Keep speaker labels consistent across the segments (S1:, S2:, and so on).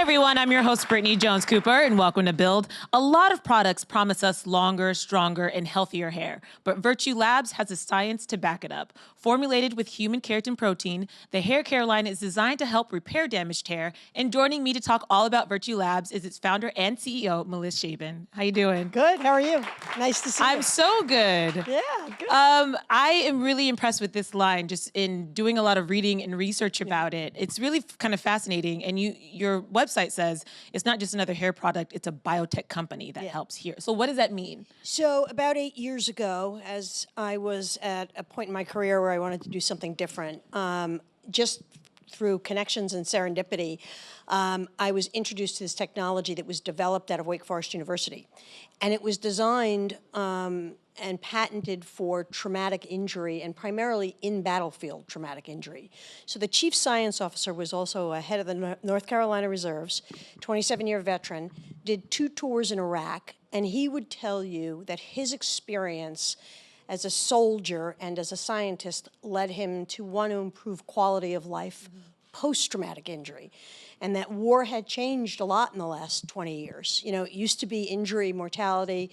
S1: everyone, I'm your host, Brittany Jones-Cooper, and welcome to Build. A lot of products promise us longer, stronger, and healthier hair, but Virtue Labs has the science to back it up. Formulated with human keratin protein, the hair care line is designed to help repair damaged hair, and joining me to talk all about Virtue Labs is its founder and CEO, Melisse Shaban. How you doing?
S2: Good, how are you? Nice to see you.
S1: I'm so good.
S2: Yeah, good.
S1: I am really impressed with this line, just in doing a lot of reading and research about it. It's really kind of fascinating, and your website says it's not just another hair product, it's a biotech company that helps here. So what does that mean?
S2: So about 8 years ago, as I was at a point in my career where I wanted to do something different, just through connections and serendipity, I was introduced to this technology that was developed out of Wake Forest University. And it was designed and patented for traumatic injury, and primarily in battlefield traumatic injury. So the chief science officer was also a head of the North Carolina Reserves, 27-year veteran, did 2 tours in Iraq, and he would tell you that his experience as a soldier and as a scientist led him to want to improve quality of life post-traumatic injury. And that war had changed a lot in the last 20 years. You know, it used to be injury, mortality,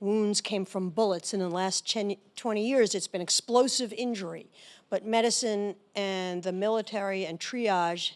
S2: wounds came from bullets. And in the last 20 years, it's been explosive injury. But medicine and the military and triage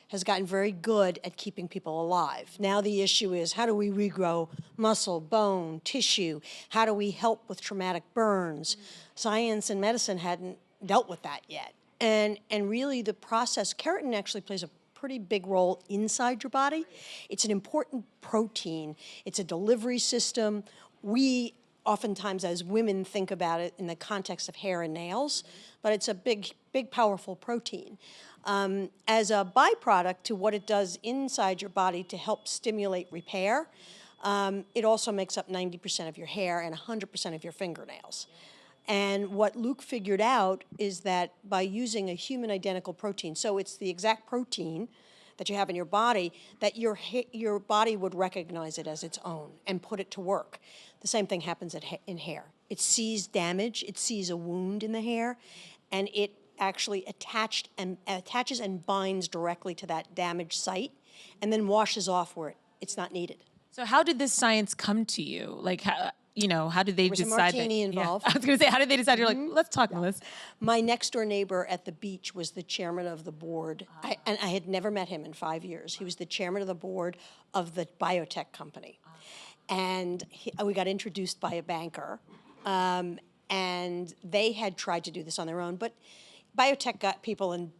S2: has gotten very good at keeping people alive. Now the issue is, how do we regrow muscle, bone, tissue? How do we help with traumatic burns? Science and medicine hadn't dealt with that yet. And really the process, keratin actually plays a pretty big role inside your body. It's an important protein. It's a delivery system. We oftentimes as women think about it in the context of hair and nails, but it's a big, powerful protein. As a byproduct to what it does inside your body to help stimulate repair, it also makes up 90% of your hair and 100% of your fingernails. And what Luke figured out is that by using a human identical protein, so it's the exact protein that you have in your body, that your body would recognize it as its own and put it to work. The same thing happens in hair. It sees damage, it sees a wound in the hair, and it actually attaches and binds directly to that damaged site and then washes off where it's not needed.
S1: So how did this science come to you? Like, how did they decide?
S2: There was a martini involved.
S1: I was going to say, how did they decide? You're like, let's talk, Melissa.
S2: My next door neighbor at the beach was the chairman of the board. And I had never met him in 5 years. He was the chairman of the board of the Biotech company. And we got introduced by a banker. And they had tried to do this on their own. But biotech got people and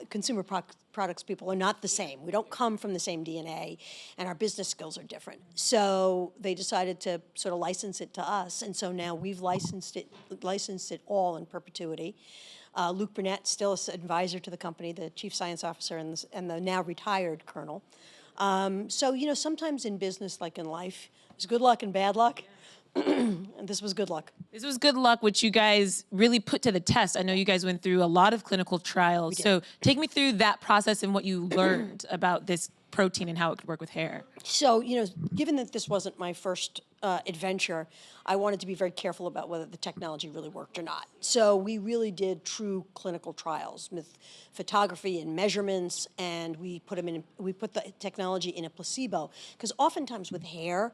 S2: consumer products people are not the same. We don't come from the same DNA, and our business skills are different. So they decided to sort of license it to us, and so now we've licensed it all in perpetuity. Luke Burnett, still an advisor to the company, the chief science officer and the now retired colonel. So, you know, sometimes in business, like in life, there's good luck and bad luck. And this was good luck. This was good luck,
S1: which you guys really put to the test. I know you guys went through a lot of clinical trials. So take me through that process and what you learned about this protein and how it could work with hair.
S2: So, you know, given that this wasn't my first adventure, I wanted to be very careful about whether the technology really worked or not. So we really did true clinical trials with photography and measurements, and we put the technology in a placebo. Because oftentimes with hair,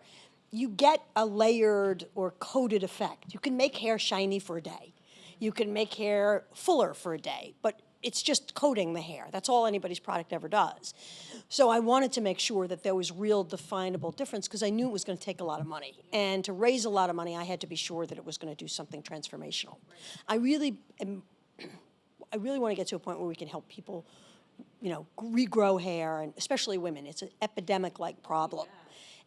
S2: you get a layered or coated effect. You can make hair shiny for a day. You can make hair fuller for a day, but it's just coating the hair. That's all anybody's product ever does. So I wanted to make sure that there was real definable difference because I knew it was going to take a lot of money. And to raise a lot of money, I had to be sure that it was going to do something transformational. I really want to get to a point where we can help people, you know, regrow hair, and especially women. It's an epidemic-like problem.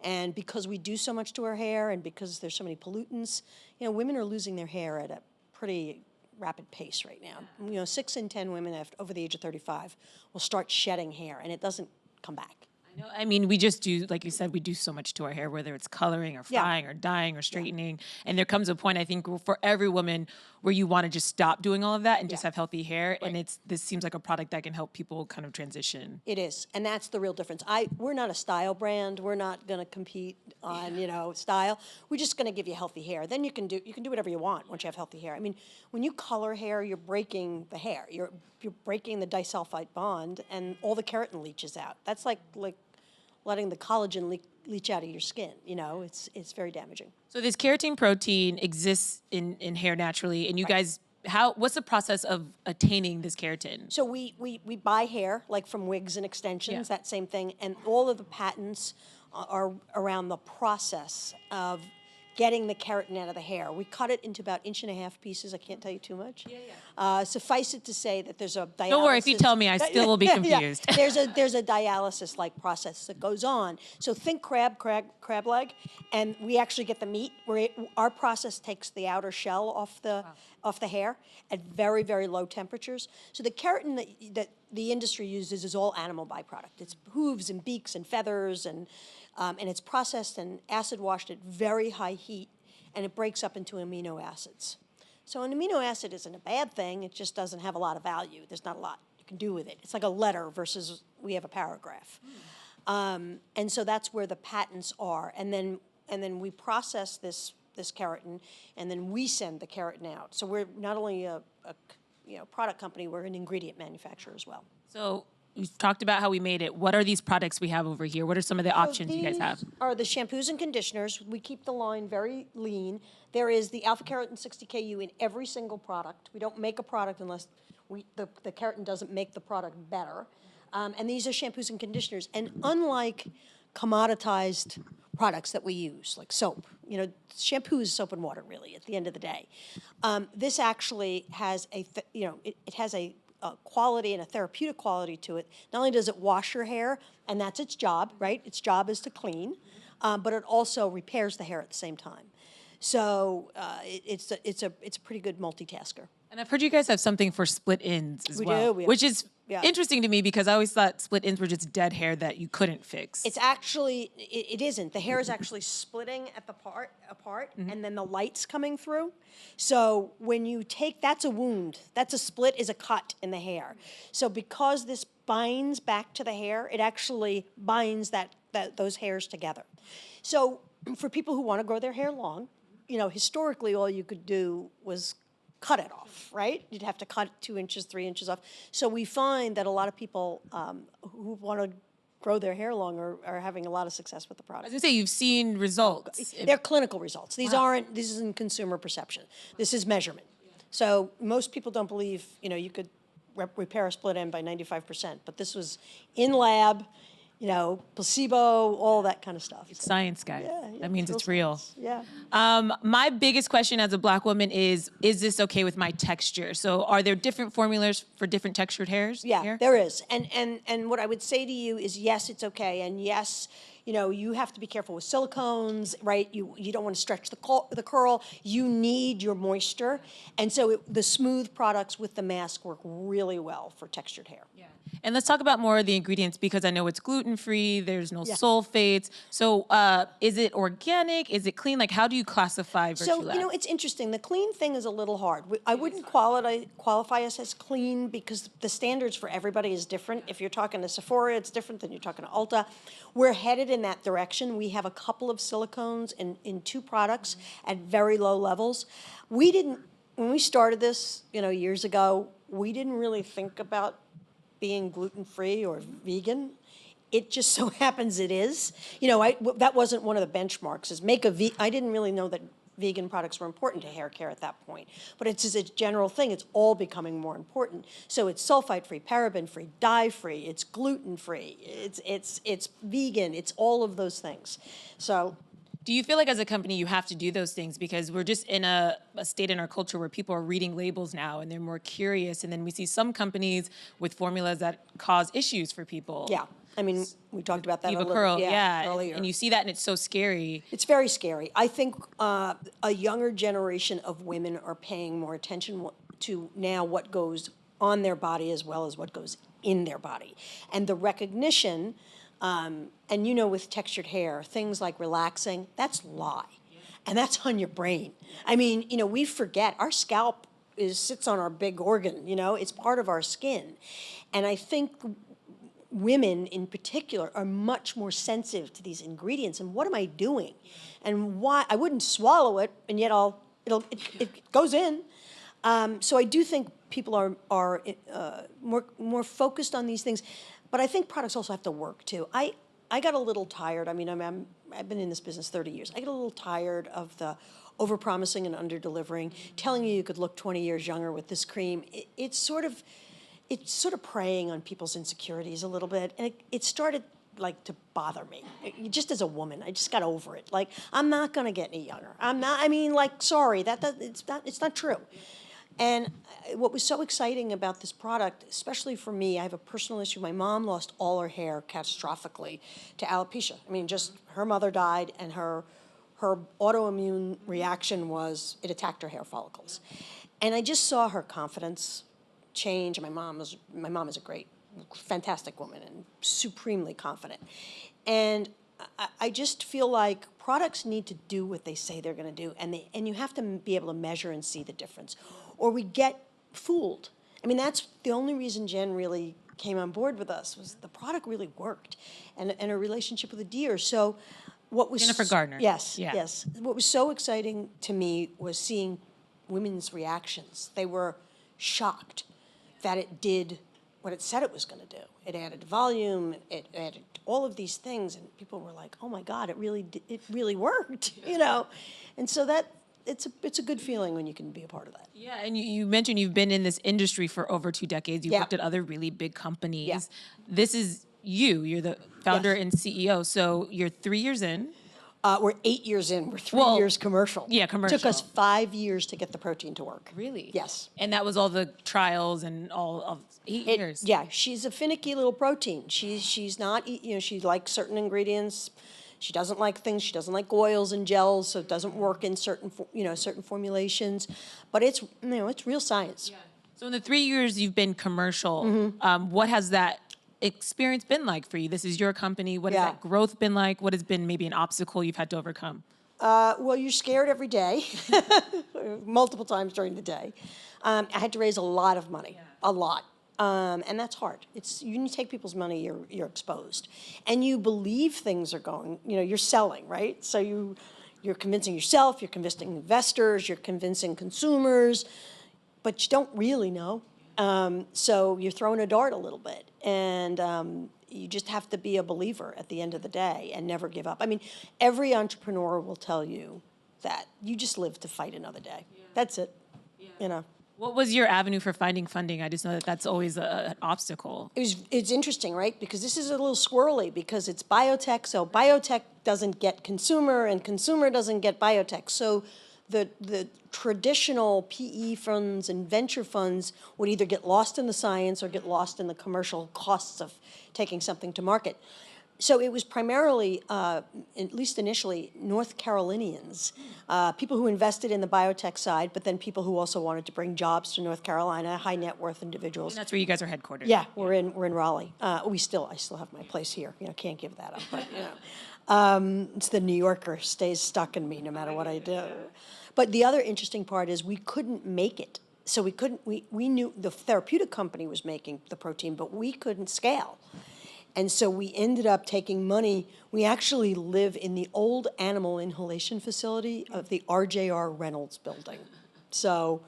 S2: And because we do so much to our hair and because there's so many pollutants, you know, women are losing their hair at a pretty rapid pace right now. You know, 6 in 10 women over the age of 35 will start shedding hair, and it doesn't come back.
S1: No, I mean, we just do, like you said, we do so much to our hair, whether it's coloring or
S2: Yeah.
S1: frying or dyeing or straightening. And there comes a point, I think, for every woman where you want to just stop doing all of that and just
S2: Yeah.
S1: have healthy hair. And
S2: Right.
S1: this seems like a product that can help people kind of transition.
S2: It is, and that's the real difference. We're not a style brand. We're not going to compete on, style. We're just going to give you healthy hair. Then you can do whatever you want once you have healthy hair. I mean, when you color hair, you're breaking the hair. You're breaking the disulfide bond, and all the keratin leaches out. That's like letting the collagen leach out of your skin. It's very damaging.
S1: So this keratin protein exists in hair naturally, and you guys, what's the process of attaining this keratin?
S2: So we buy hair, like from wigs and extensions, that same thing, and all of the patents are around the process of getting the keratin out of the hair. We cut it into about 1.5 inch pieces. I can't tell you too much. Suffice it to say that there's a dialysis.
S1: Don't worry, if you tell me, I still will be confused.
S2: There's a dialysis-like process that goes on. So think crab leg, and we actually get the meat. Our process takes the outer shell off the hair at very, very low temperatures. So the keratin that the industry uses is all animal byproduct. It's hooves and beaks and feathers, and it's processed and acid washed at very high heat, and it breaks up into amino acids. So an amino acid isn't a bad thing. It just doesn't have a lot of value. There's not a lot you can do with it. It's like a letter versus we have a paragraph. And so that's where the patents are. And then we process this keratin, and then we send the keratin out. So we're not only a product company, we're an ingredient manufacturer as well.
S1: So we've talked about how we made it. What are these products we have over here? What are some of the options you guys have?
S2: These are the shampoos and conditioners. We keep the line very lean. There is the alpha keratin 60KU in every single product. We don't make a product unless the keratin doesn't make the product better. And these are shampoos and conditioners. And unlike commoditized products that we use, like soap, shampoo is soap and water, really, at the end of the day. This actually has it has a quality and a therapeutic quality to it. Not only does it wash your hair, and that's its job, right? Its job is to clean, but it also repairs the hair at the same time. So it's a pretty good multitasker.
S1: And I've heard you guys have something for split ends as well, which is interesting to me because I always thought split ends were just dead hair that you couldn't fix.
S2: It's actually, it isn't. The hair is actually splitting at the apart, and then the light's coming through. So when you that's a wound. That's a split is a cut in the hair. So because this binds back to the hair, it actually binds those hairs together. So for people who want to grow their hair long, historically all you could do was cut it off, right? You'd have to cut 2 inches, 3 inches off. So we find that a lot of people who want to grow their hair long are having a lot of success with the product.
S1: I was going to say, you've seen results.
S2: They're clinical results. This isn't consumer perception. This is measurement. So most people don't believe, you could repair a split end by 95%, but this was in lab, placebo, all that kind of stuff.
S1: It's science, guys. That means it's real.
S2: Yeah.
S1: My biggest question as a Black woman is this okay with my texture? So are there different formulas for different textured hairs?
S2: Yeah, there is. And what I would say to you is, yes, it's okay. And yes, you have to be careful with silicones, right? You don't want to stretch the curl. You need your moisture. And so the smooth products with the mask work really well for textured hair.
S1: Yeah. And let's talk about more of the ingredients because I know it's gluten-free, there's no sulfates. So is it organic? Is it clean? Like, how do you classify Virtue Labs?
S2: So, it's interesting. The clean thing is a little hard. I wouldn't qualify us as clean because the standards for everybody is different. If you're talking to Sephora, it's different than you're talking to Ulta. We're headed in that direction. We have a couple of silicones in 2 products at very low levels. When we started this, years ago, we didn't really think about being gluten-free or vegan. It just so happens it is. That wasn't one of the benchmarks, I didn't really know that vegan products were important to hair care at that point. But it's just a general thing. It's all becoming more important. So it's sulfite-free, paraben-free, dye-free, it's gluten-free, it's vegan, it's all of those things. So
S1: do you feel like as a company you have to do those things because we're just in a state in our culture where people are reading labels now and they're more curious, and then we see some companies with formulas that cause issues for people?
S2: Yeah, I mean, we talked about that a little
S1: curl,
S2: earlier.
S1: And you see that and it's so scary.
S2: It's very scary. I think a younger generation of women are paying more attention to now what goes on their body as well as what goes in their body. And the recognition And you know, with textured hair, things like relaxing, that's lye. And that's on your brain. I mean, you know, we forget our scalp sits on our big organ, you know, it's part of our skin. And I think women in particular are much more sensitive to these ingredients and what am I doing? And why, I wouldn't swallow it, and yet it goes in. So I do think people are more focused on these things, but I think products also have to work too. I got a little tired. I mean, I've been in this business 30 years. I get a little tired of the over-promising and under-delivering, telling you could look 20 years younger with this cream. It's sort of preying on people's insecurities a little bit, and it started like to bother me. Just as a woman, I just got over it. Like, I'm not gonna get any younger. I'm not. I mean, like, sorry, it's not true. And what was so exciting about this product, especially for me, I have a personal issue. My mom lost all her hair catastrophically to alopecia. I mean, just her mother died, and her autoimmune reaction was it attacked her hair follicles. And I just saw her confidence change. My mom is a great, fantastic woman and supremely confident. And I just feel like products need to do what they say they're going to do, and you have to be able to measure and see the difference, or we get fooled. I mean, that's the only reason Jen really came on board with us, was the product really worked, and a relationship with a deer. So what was
S1: Jennifer Gardner.
S2: Yes,
S1: Yeah.
S2: yes. What was so exciting to me was seeing women's reactions. They were shocked that it did what it said it was going to do. It added volume, it added all of these things, and people were like, "Oh my God, it really worked," you know. And so it's a good feeling when you can be a part of that.
S1: Yeah, and you mentioned you've been in this industry for over 2 decades. You've
S2: Yeah.
S1: worked at other really big companies.
S2: Yeah.
S1: This is you. You're the founder
S2: Yes.
S1: and CEO. So you're 3 years in.
S2: We're 8 years in. We're 3
S1: Well,
S2: years commercial.
S1: yeah, commercial.
S2: Took us 5 years to get the protein to work.
S1: Really?
S2: Yes.
S1: And that was all the trials and all of 8 years.
S2: Yeah, she's a finicky little protein. She's not, you know, she likes certain ingredients. She doesn't like things. She doesn't like oils and gels, so it doesn't work in certain formulations. But it's, you know, it's real science.
S1: Yeah. So in the 3 years you've been commercial,
S2: Mm-hmm.
S1: what has that experience been like for you? This is your company. What has
S2: Yeah.
S1: that growth been like? What has been maybe an obstacle you've had to overcome?
S2: Well, you're scared every day, multiple times during the day. I had to raise a lot of money, a lot. And that's hard. You take people's money, you're exposed. And you believe things are going, you know, you're selling, right? So you're convincing yourself, you're convincing investors, you're convincing consumers, but you don't really know. So you're throwing a dart a little bit. And you just have to be a believer at the end of the day and never give up. I mean, every entrepreneur will tell you that you just live to fight another day. Yeah. That's it, you know.
S1: What was your avenue for finding funding? I just know that that's always an obstacle.
S2: It's interesting, right? Because this is a little squirrely because it's biotech, so biotech doesn't get consumer and consumer doesn't get biotech. So the traditional PE funds and venture funds would either get lost in the science or get lost in the commercial costs of taking something to market. So it was primarily, at least initially, North Carolinians, people who invested in the biotech side, but then people who also wanted to bring jobs to North Carolina, high net worth individuals.
S1: And that's where you guys are headquartered.
S2: Yeah, we're in Raleigh. I still have my place here. You know, can't give that up. But you know, it's the New Yorker stays stuck in me no matter what I do. But the other interesting part is we couldn't make it. So we knew the therapeutic company was making the protein, but we couldn't scale. And so we ended up taking money. We actually live in the old animal inhalation facility of the RJR Reynolds building. So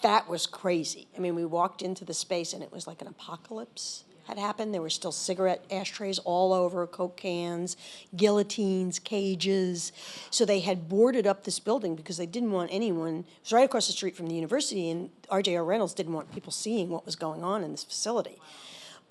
S2: that was crazy. I mean, we walked into the space and it was like an apocalypse had happened. There were still cigarette ashtrays all over, Coke cans, guillotines, cages. So they had boarded up this building because they didn't want anyone. It was right across the street from the university, and RJR Reynolds didn't want people seeing what was going on in this facility.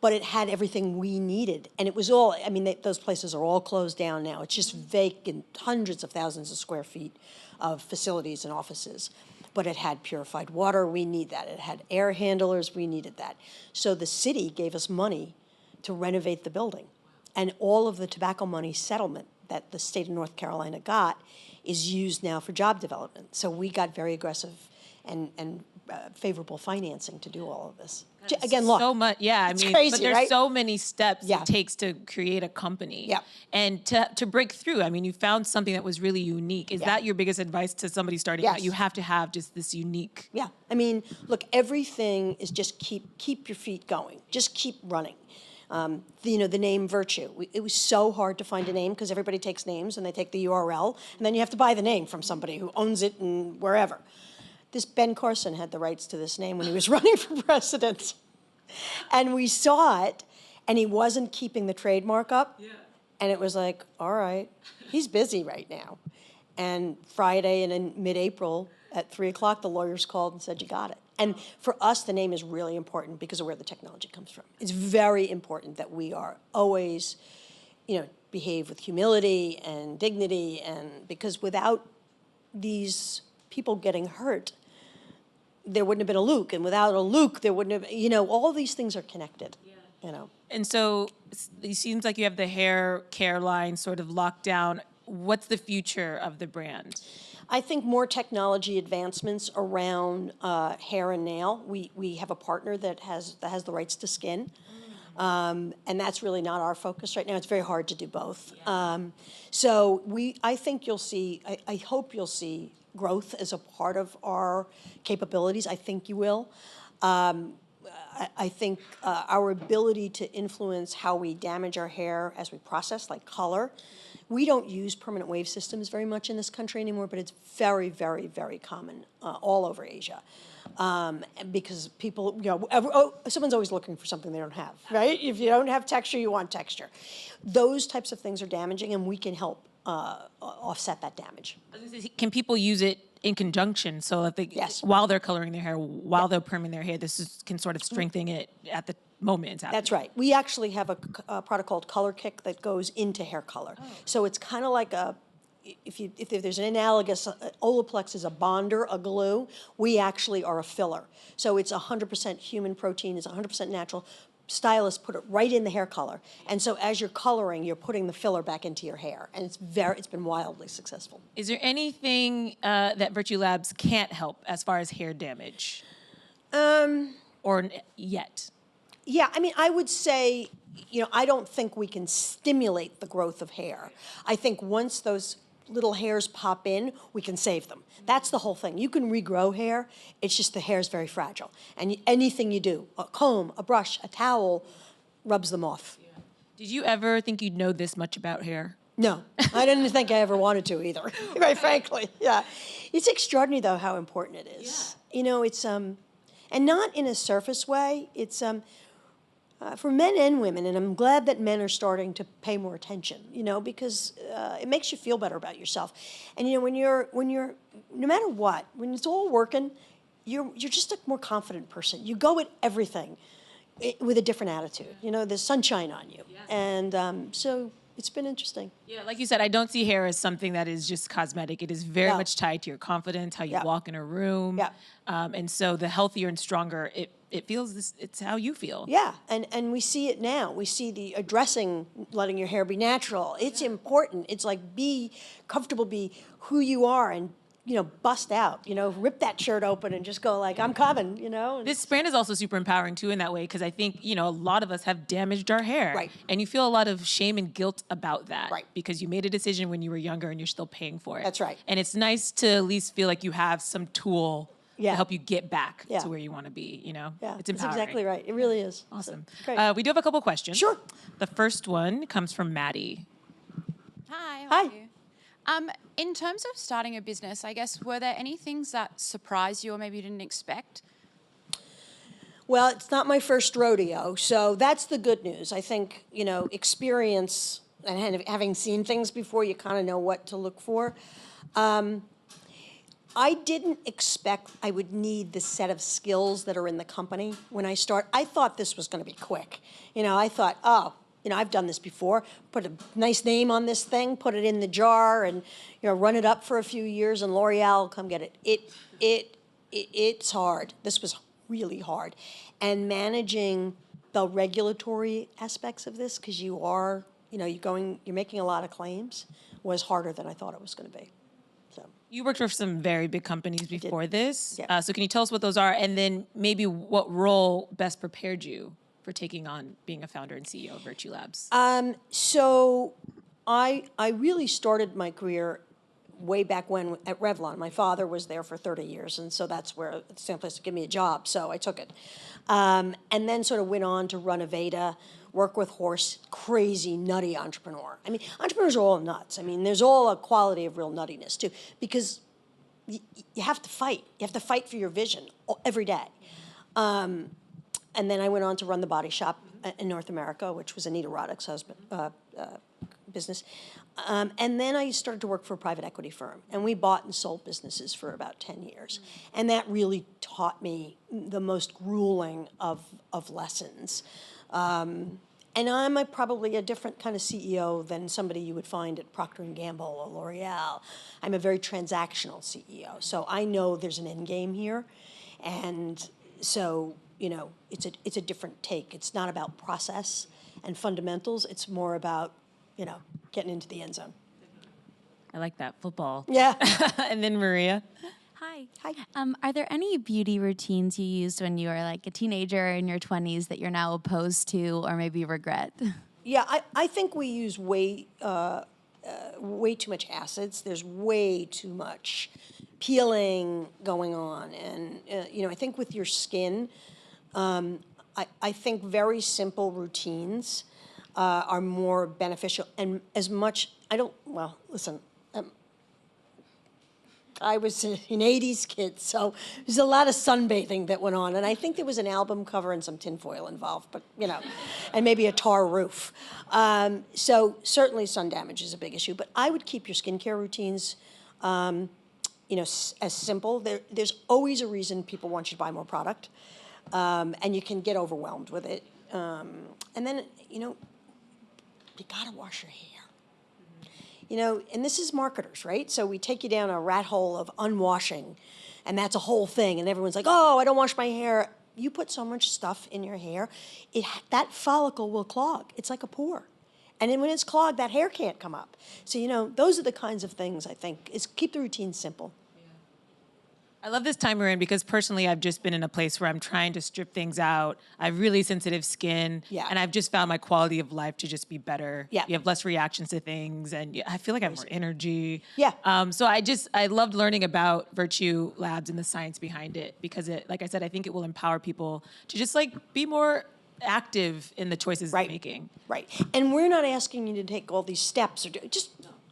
S2: But it had everything we needed. And it was all, I mean, those places are all closed down now. It's just vacant, hundreds of thousands of square feet of facilities and offices. But it had purified water, we need that. It had air handlers, we needed that. So the city gave us money to renovate the building. And all of the tobacco money settlement that the state of North Carolina got is used now for job development. So we got very aggressive and favorable financing to do all of this. Again, look.
S1: So much, yeah. I mean,
S2: crazy,
S1: but there's
S2: right?
S1: so many steps
S2: Yeah.
S1: it takes to create a company.
S2: Yeah.
S1: And to break through. I mean, you found something that was really unique. Is that your biggest advice to somebody starting out?
S2: Yes.
S1: You have to have just this unique.
S2: Yeah, I mean, look, everything is just keep your feet going, just keep running. The name Virtue. It was so hard to find a name because everybody takes names and they take the URL, and then you have to buy the name from somebody who owns it and wherever. This Ben Carson had the rights to this name when he was running for president, and we saw it, and he wasn't keeping the trademark up. Yeah. And it was like, all right, he's busy right now. And Friday and in mid-April at 3 o'clock, the lawyers called and said, you got it. And for us, the name is really important because of where the technology comes from. It's very important that we are always, behave with humility and dignity, and because without these people getting hurt, there wouldn't have been a Luke, and without a Luke, there wouldn't have, all these things are connected,
S1: And so it seems like you have the hair care line sort of locked down. What's the future of the brand?
S2: I think more technology advancements around hair and nail. We have a partner that has the rights to skin, and that's really not our focus right now. It's very hard to do both. Yeah. I think you'll see. I hope you'll see growth as a part of our capabilities. I think you will. I think our ability to influence how we damage our hair as we process, like color. We don't use permanent wave systems very much in this country anymore, but it's very, very, very common all over Asia. Because people, someone's always looking for something they don't have, right? If you don't have texture, you want texture. Those types of things are damaging, and we can help offset that damage.
S1: Can people use it in conjunction so that they, while they're coloring their hair, while they're perming their hair, can sort of strengthen it at the moment it's happening?
S2: That's right. We actually have a product called Color Kick that goes into hair color. Oh. So it's kind of like if there's an analogous, Olaplex is a bonder, a glue. We actually are a filler. So it's 100% human protein, it's 100% natural. Stylists put it right in the hair color. And so as you're coloring, you're putting the filler back into your hair. And it's been wildly successful.
S1: Is there anything that Virtue Labs can't help as far as hair damage? Or yet?
S2: Yeah, I mean, I would say, I don't think we can stimulate the growth of hair. I think once those little hairs pop in, we can save them. That's the whole thing. You can regrow hair. It's just the hair is very fragile. And anything you do, a comb, a brush, a towel, rubs them off. Yeah.
S1: Did you ever think you'd know this much about hair?
S2: No, I didn't think I ever wanted to either, quite frankly. Yeah. It's extraordinary, though, how important it is. Yeah. It's, and not in a surface way. It's, for men and women, and I'm glad that men are starting to pay more attention, because it makes you feel better about yourself. And when you're, no matter what, when it's all working, you're just a more confident person. You go at everything with a different attitude. There's sunshine on you, and so it's been interesting.
S1: Yeah, like you said, I don't see hair as something that is just cosmetic. It is very much tied to your confidence, how you walk in a room, and so the healthier and stronger it feels, it's how you feel.
S2: Yeah, and we see it now. We see the addressing, letting your hair be natural. It's important. It's like be comfortable, be who you are, and bust out. Rip that shirt open and just go like, I'm coming.
S1: This brand is also super empowering too in that way, because I think a lot of us have damaged our hair,
S2: right?
S1: And you feel a lot of shame and guilt about that,
S2: right?
S1: Because you made a decision when you were younger and you're still paying for it.
S2: That's right.
S1: And it's nice to at least feel like you have some tool. To help you get back to where you want to be,
S2: Yeah,
S1: it's empowering.
S2: That's exactly right. It really is.
S1: Awesome.
S2: So, great.
S1: We do have a couple questions.
S2: Sure.
S1: The first one comes from Maddie.
S3: Hi.
S2: Hi.
S3: How are you? In terms of starting a business, I guess, were there any things that surprised you or maybe you didn't expect?
S2: Well, it's not my first rodeo, so that's the good news. I think, experience and having seen things before, you kind of know what to look for. I didn't expect I would need the set of skills that are in the company when I start. I thought this was going to be quick. I thought, I've done this before. Put a nice name on this thing, put it in the jar, and run it up for a few years, and L'Oreal will come get it. It's hard. This was really hard, and managing the regulatory aspects of this, because you're making a lot of claims, was harder than I thought it was going to be. So.
S1: You worked for some very big companies before this.
S2: Yeah.
S1: So can you tell us what those are? And then maybe what role best prepared you for taking on being a founder and CEO of Virtue Labs?
S2: So I really started my career way back when at Revlon. My father was there for 30 years, and so that's where it's the same place to give me a job, so I took it. And then sort of went on to run Aveda, work with Horst, crazy, nutty entrepreneur. I mean, entrepreneurs are all nuts. I mean, there's all a quality of real nuttiness, too, because you have to fight. You have to fight for your vision every day. And then I went on to run the Body Shop in North America, which was Anita Roddick's husband, business. And then I started to work for a private equity firm, and we bought and sold businesses for about 10 years. And that really taught me the most grueling of lessons. And I'm probably a different kind of CEO than somebody you would find at Procter & Gamble or L'Oreal. I'm a very transactional CEO, so I know there's an end game here. And so, you know, it's a different take. It's not about process and fundamentals. It's more about, you know, getting into the end zone.
S1: I like that, football.
S2: Yeah.
S1: And then Maria.
S4: Hi.
S2: Hi.
S4: Are there any beauty routines you used when you were like a teenager in your 20s that you're now opposed to or maybe regret?
S2: Yeah, I think we use way too much acids. There's way too much peeling going on. And, you know, I think with your skin, I think very simple routines are more beneficial. And as much, well, listen, I was an 80s kid, so there's a lot of sunbathing that went on. And I think there was an album cover and some tinfoil involved, but, you know, and maybe a tar roof. So certainly sun damage is a big issue. But I would keep your skincare routines, you know, as simple. There's always a reason people want you to buy more product, and you can get overwhelmed with it. And then, you know, you gotta wash your hair. You know, and this is marketers, right? So we take you down a rat hole of unwashing, and that's a whole thing. And everyone's like, oh, I don't wash my hair. You put so much stuff in your hair, that follicle will clog. It's like a pore. And then when it's clogged, that hair can't come up. So, you know, those are the kinds of things I think, is keep the routine simple.
S1: I love this time we're in because personally I've just been in a place where I'm trying to strip things out. I have really sensitive skin.
S2: Yeah.
S1: And I've just found my quality of life to just be better.
S2: Yeah.
S1: You have less reactions to things, and I feel like I have more energy.
S2: Yeah.
S1: So I loved learning about Virtue Labs and the science behind it, because it, like I said, I think it will empower people to just like be more active in the choices they're making.
S2: Right. And we're not asking you to take all these steps or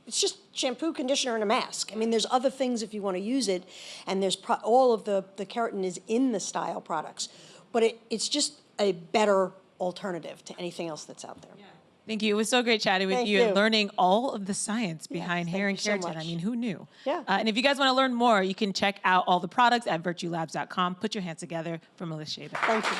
S2: it's just shampoo, conditioner, and a mask. I mean, there's other things if you want to use it, and there's all of the keratin is in the style products, but it's just a better alternative to anything else that's out there.
S1: Yeah. Thank you. It was so great chatting with you and learning all of the science behind hair and keratin.
S2: Much.
S1: I mean, who knew?
S2: Yeah.
S1: And if you guys want to learn more, you can check out all the products at virtuelabs.com. Put your hands together for Melisse Shaban.
S2: Thank you.